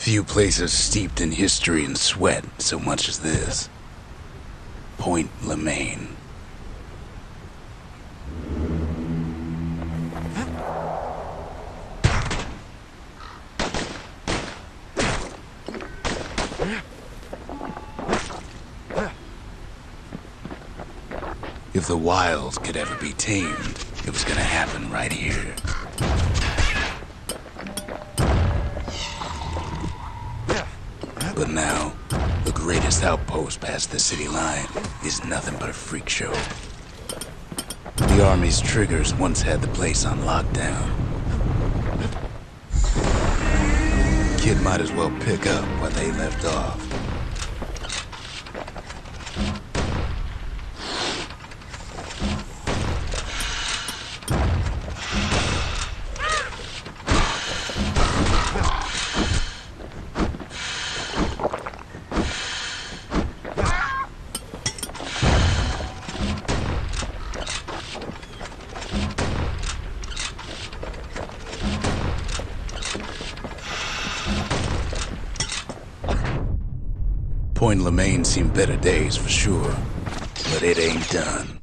Few places steeped in history and sweat so much as this. Point Lemaine. If the wilds could ever be tamed, it was gonna happen right here. But now, the greatest outpost past the city line is nothing but a freak show. The Army's triggers once had the place on lockdown. Kid might as well pick up where they left off. Point Lemaine seen better days for sure, but it ain't done.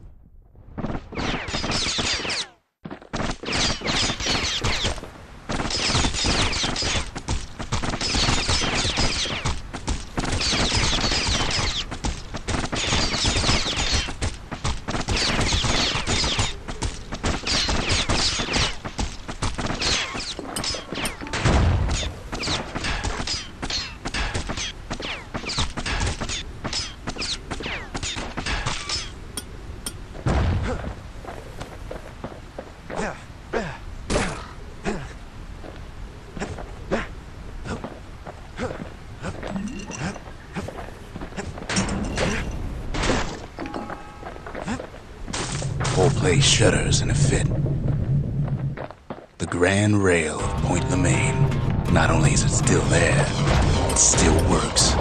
Whole place shudders in a fit. The grand rail of Point Lemaine. Not only is it still there, it still works.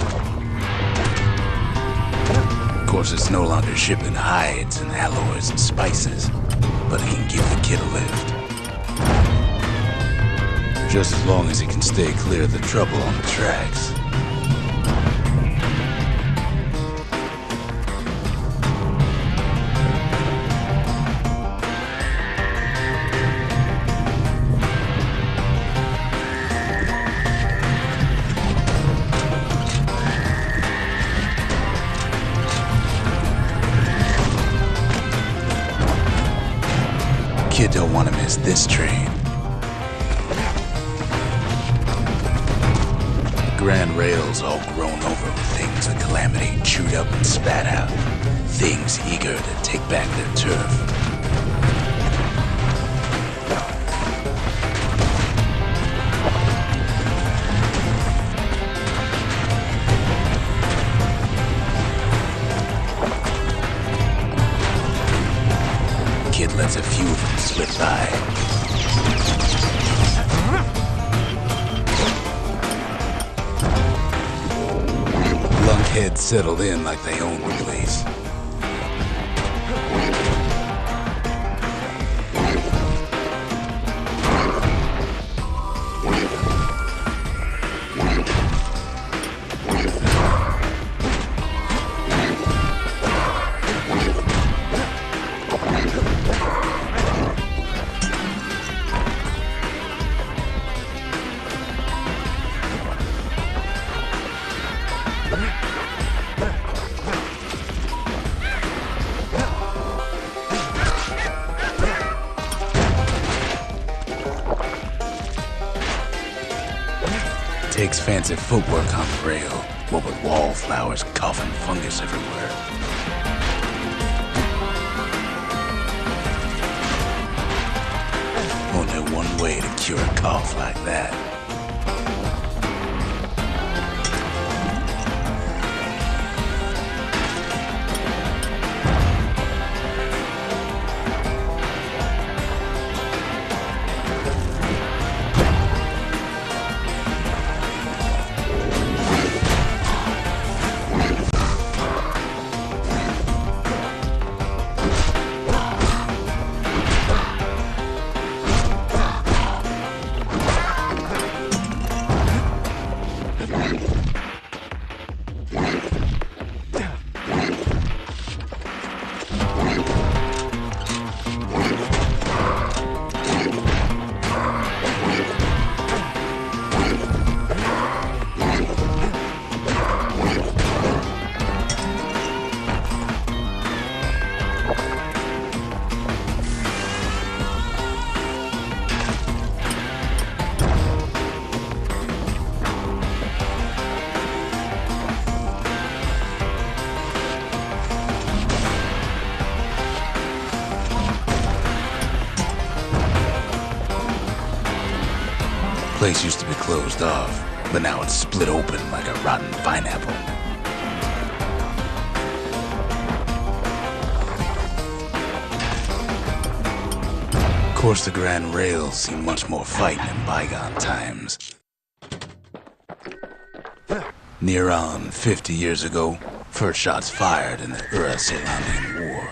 Of course, it's no longer shipping hides and alloys and spices, but it can give the kid a lift. Just as long as he can stay clear of the trouble on the tracks. Kid don't want to miss this train. The grand rail's all grown over with things of calamity chewed up and spat out. Things eager to take back their turf. Kid lets a few of them slip by. Lunkheads settled in like they own the place. Takes fancy footwork on the rail, what with wallflowers coughing fungus everywhere. Only one way to cure a cough like that. place used to be closed off, but now it's split open like a rotten pineapple. Of course, the Grand Rails seen much more fighting in bygone times. Near on 50 years ago, first shots fired in the Ura-Ceylonian War.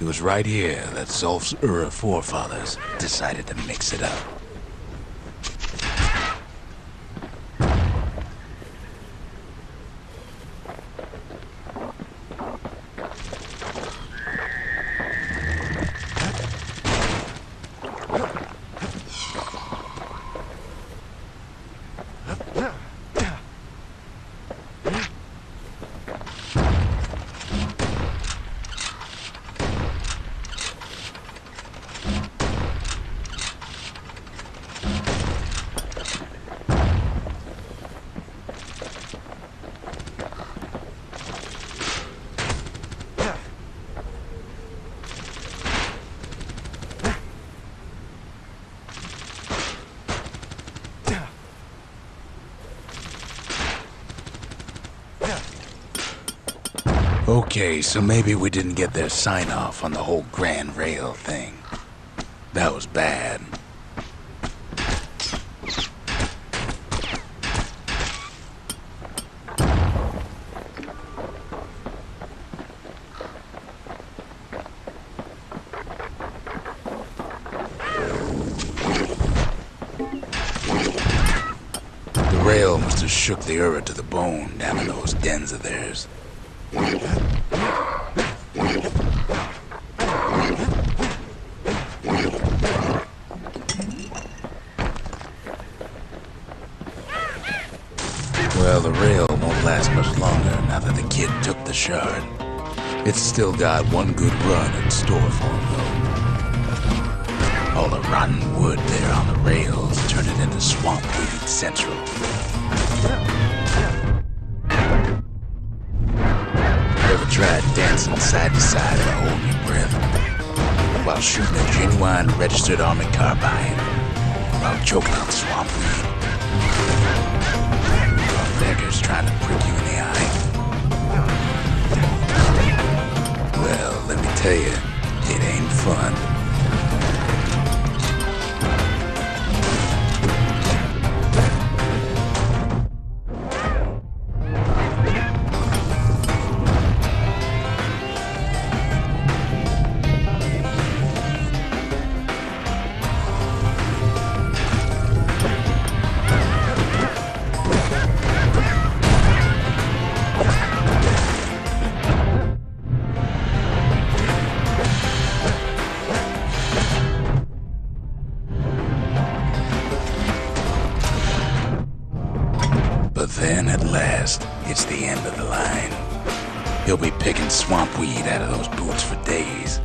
It was right here that Zulf's Ura forefathers decided to mix it up. Okay, so maybe we didn't get their sign-off on the whole Grand Rail thing. That was bad. The rail must have shook the Ura to the bone down in those dens of theirs. Well, the rail won't last much longer now that the kid took the shard. It's still got one good run in store for him, though. All the rotten wood there on the rails turned it into Swamp Weed Central. Ever tried dancing side to side and holding your breath while shooting a genuine registered army carbine while choking on swamp weed? Beggars trying to prick you in the eye. Well, let me tell you, it ain't fun. But then, at last, it's the end of the line. He'll be picking swamp weed out of those boots for days.